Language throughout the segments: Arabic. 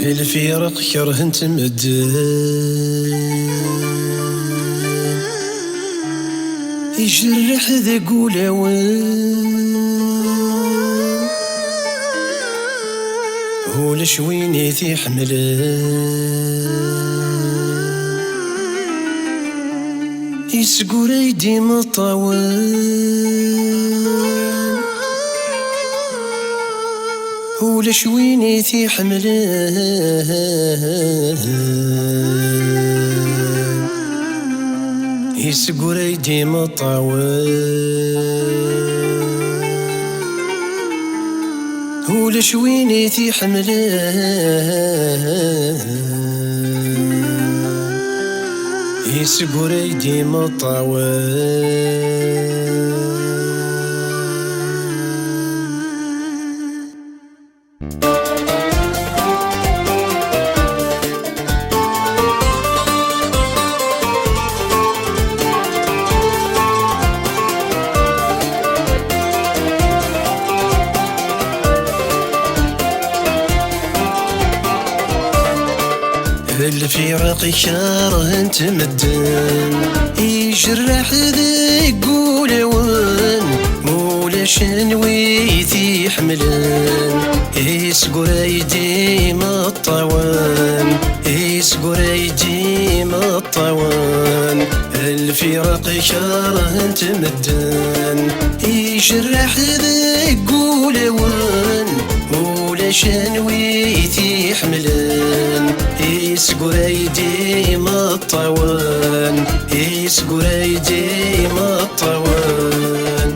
الفراق كره تمدن يجرح ذاك ولاوان ولا شويني تحملان يسقور ايدي مطاوان ولا شويني تحملان يسقور ايدي مطاوان ولا شويني تحملان يسقور ايدي مطاوان الفراق كاره تمدن يجرح ذاك ولاوان مولا شنويتي حملان يسقور ايدي مطاوان يسقور ايدي مطاوان الفراق كاره تمدن يجرح ذاك ولاوان مولا شنويتي حملان يسقور ايدي مطاوان يسقور ايدي مطاوان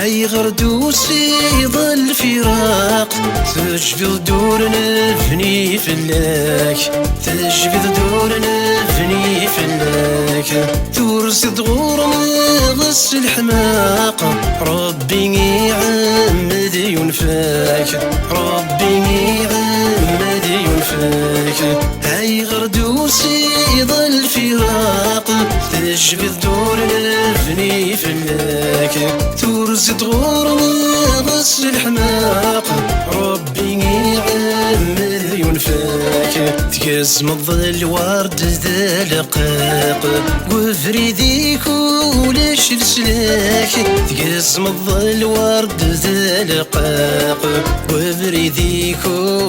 اي غردوسي يظل فراق تجبد دور نفني فلاك تجبد دور نفني فلاك ترصد غور غص الحماق ربي يعمد ينفاك ربي يعمد ينفاك اي غردوسي يظل فراق تجبد دور نفني فلاك ترصد غور غص الحماق ربي يعمر ينفاك تقسم الظل ورد ذا لقاق وفريديك ولاش لسلاك تقسم الظل ورد ذا لقاق وفريديك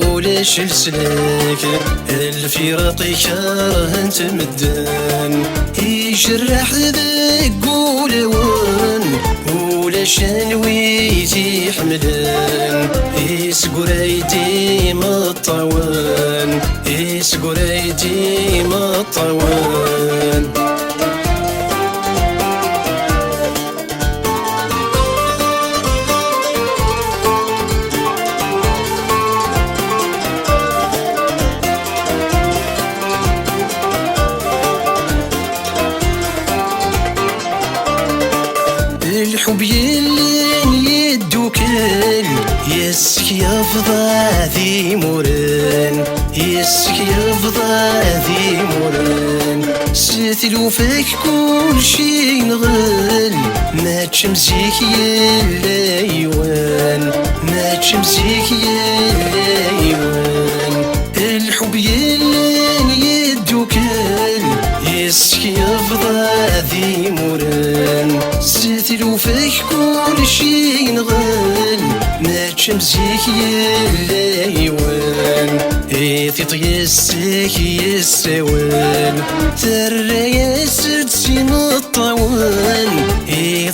ولاش لسلاك الفراق كاره تمدن يجرح ذاك ولاوان ولا شنويتي حملان يسقور ايدي مطاوان يسقور ايدي مطاوان الحب يلين يدوكل يسك يفضى ذي موران يسك يفضى ذي موران ستلو فيك كل شي نغل ما تشمسيك يلا يوان ما تشمسيك يلا يوان الحب يلين يدوكل يسك يفضى ذي موران ستلو فيك كل شي نغل ما تشمسيك يلا يوان تطيسك يسوان ترى يسد سين الطوان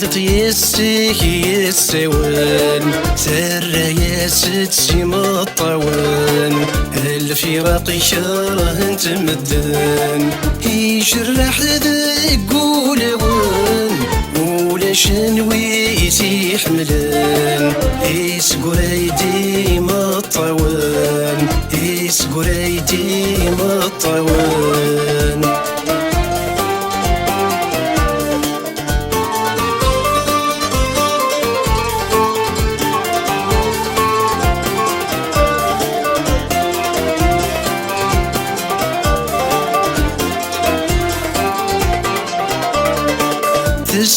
تطيسك يسوان ترى يسد سين الطوان الفراق كاره تمدن يجرح ذاك ولاوان ولا شنويتي حملان يسقور ايدي مطاوان يسقور ايدي مطاوان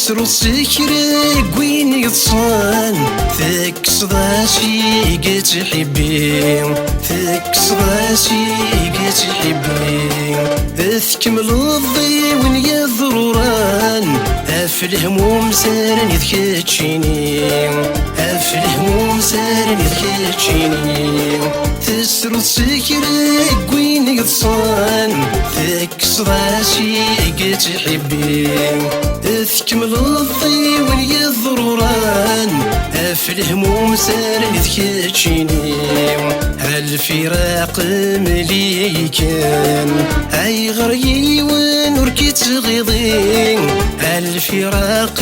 تسرو السكرة وين يتصان ذاك صداشي قد حبي ذاك صداشي قد حبي اذكمل الضي وين يضروران افلهم سارن يذكتشيني افلهم سارن يذكتشيني تسرو السكرة وين يتصان ذاك صداشي قد حبي اذكمل الضي وين يضروران افلهم سارن يذكتشيني الفراق ملي كان اي غري ونركي تغيضي الفراق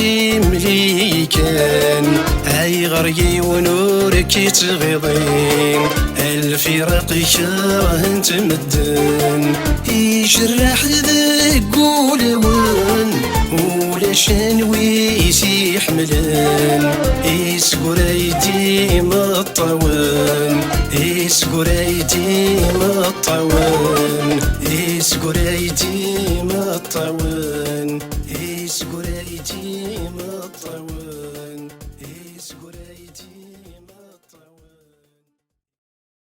ملي كان اي غري ونركي تغيضي الفراق كره تمدن يجرح ذاك ولون ولا شنويس يحملن يسقر ايدي مطوان يسقر ايدي مطوان يسقر ايدي مطوان